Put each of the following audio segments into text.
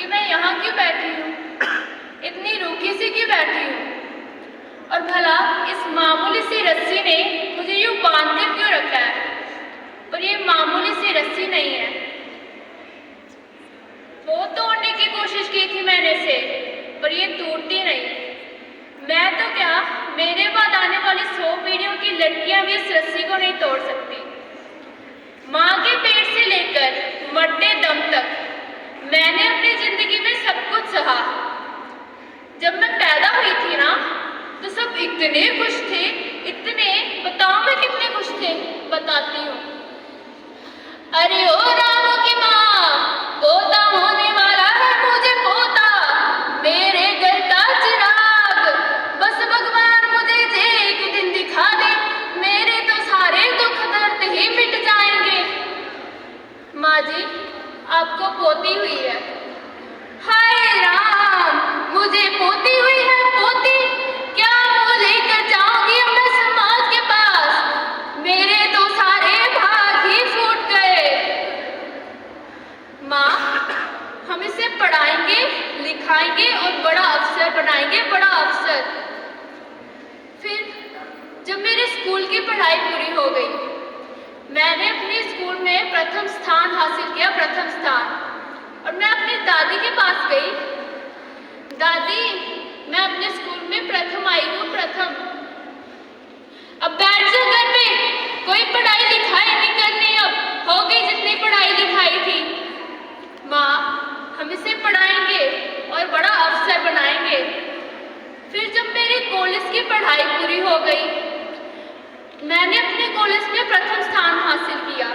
कि मैं यहाँ क्यों बैठी हूँ, इतनी रूखी सी क्यों बैठी हूँ, और भला इस मामूली सी रस्सी ने मुझे यूँ बांध कर क्यों रखा है। और ये मामूली सी रस्सी नहीं है, वो तोड़ने की कोशिश की थी मैंने इसे, पर ये टूटती नहीं। मैं तो क्या, मेरे बाद आने वाली 100 पीढ़ियों की लड़कियां भी इस रस्सी को नहीं तोड़ सकती। माँ के पेट से लेकर मरते दम तक मैंने अपनी जिंदगी में सब कुछ सहा। जब मैं पैदा हुई थी ना, तो सब इतने खुश थे, इतने, बताओ मैं कितने खुश थे, बताती हूँ। अरे ओ रामों की माँ, पोता होने वाला है मुझे पोता, मेरे घर का चिराग, बस भगवान मुझे जे एक दिन दिखा दे, मेरे तो सारे दुख दर्द ही मिट जाएंगे। माँ जी, आपको पोती हुई है। हाय राम, मुझे पोती हुई है, पोती, क्या मुँह लेकर जाऊंगी मैं समाज के पास, मेरे तो सारे भाग ही फूट गए। माँ, हम इसे पढ़ाएंगे, लिखाएंगे और बड़ा अफसर बनाएंगे, बड़ा अफसर। फिर जब मेरे स्कूल की पढ़ाई पूरी हो गई, मैंने अपने स्कूल में प्रथम स्थान हासिल किया, प्रथम स्थान। और मैं अपनी दादी के पास गई, दादी, मैं अपने स्कूल में प्रथम आई हूँ, प्रथम। अब बैठ जा घर पे, कोई पढ़ाई लिखाई नहीं करनी, अब हो गई जितनी पढ़ाई लिखाई थी। माँ, हम इसे पढ़ाएंगे और बड़ा अफसर बनाएंगे। फिर जब मेरी कॉलेज की पढ़ाई पूरी हो गई, मैंने अपने कॉलेज में प्रथम स्थान हासिल किया।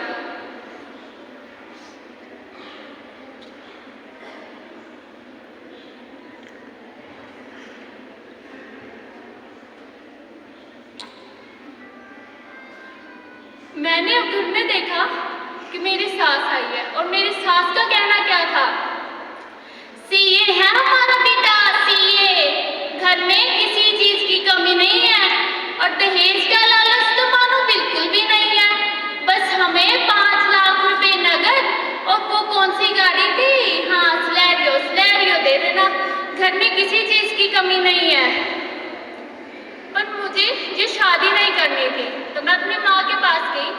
मैंने अब घर में देखा कि मेरी सास आई है, और मेरी सास का कहना क्या था, सीए है हमारा बेटा, सीए, घर में किसी चीज की कमी नहीं है, और दहेज का लालच तो मानो बिल्कुल भी नहीं है, बस हमें 5 लाख रुपए नगद, और वो कौन सी गाड़ी थी, हाँ स्लैरियो, स्लैरियो दे देना, घर में किसी चीज की कमी नहीं है। पर मुझे ये शादी नहीं करनी थी, तो मैं अपनी माँ के पास गई,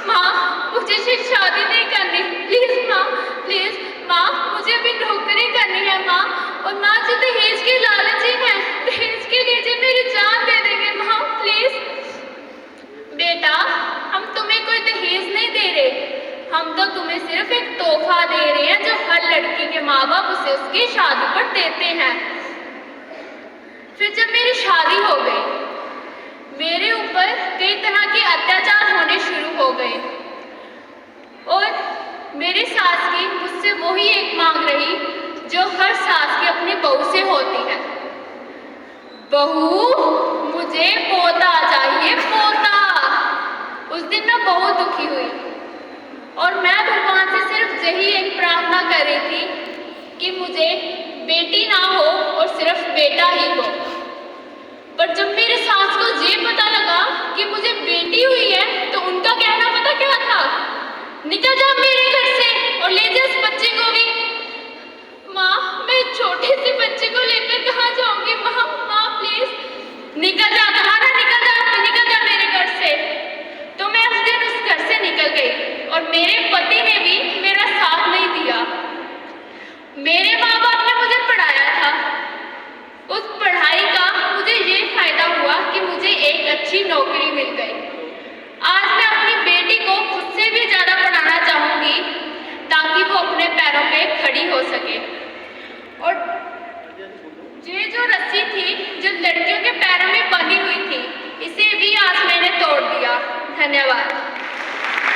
माँ मुझे ये शादी नहीं करनी, प्लीज माँ, प्लीज माँ, मुझे अभी नौकरी करनी है माँ, और माँ जो दहेज के लालची हैं, दहेज के लिए जो मेरी जान दे देंगे माँ, प्लीज। बेटा, हम तुम्हें कोई दहेज नहीं दे रहे, हम तो तुम्हें सिर्फ एक तोहफा दे रहे हैं जो हर लड़की के माँ बाप उसे उसकी शादी पर देते हैं। फिर जब मेरी शादी हो गई, मेरे ऊपर कई तरह के अत्याचार होने शुरू हो गए, और मेरी सास की मुझसे वही एक मांग रही जो हर सास की अपनी बहू से होती है, बहू मुझे पोता चाहिए, पोता। उस दिन मैं बहुत दुखी हुई, और मैं भगवान से सिर्फ यही एक प्रार्थना कर रही थी कि मुझे बेटी ना हो और सिर्फ बेटा ही हो। पर जब मेरे सास को ये पता लगा कि मुझे बेटी हुई है, तो उनका कहना पता क्या था, निकल जा मेरे घर से और ले जा इस बच्चे को भी। माँ, मैं छोटे से बच्चे को लेकर कहाँ जाऊंगी माँ, माँ प्लीज निकल जा, कहा ना निकल जा मेरे घर से। तो मैं उस दिन उस घर से निकल गई, और मेरे पति ने भी मेरा साथ नहीं दिया। मेरे माँ बाप ने मुझे पढ़ाया था, उस पढ़ाई का मुझे ये फायदा हुआ कि मुझे एक अच्छी नौकरी मिल गई। आज मैं अपनी बेटी को खुद से भी ज्यादा पढ़ाना चाहूंगी, ताकि वो अपने पैरों पे खड़ी हो सके। और ये जो रस्सी थी जो लड़कियों के पैरों में बंधी हुई थी, इसे भी आज मैंने तोड़ दिया। धन्यवाद।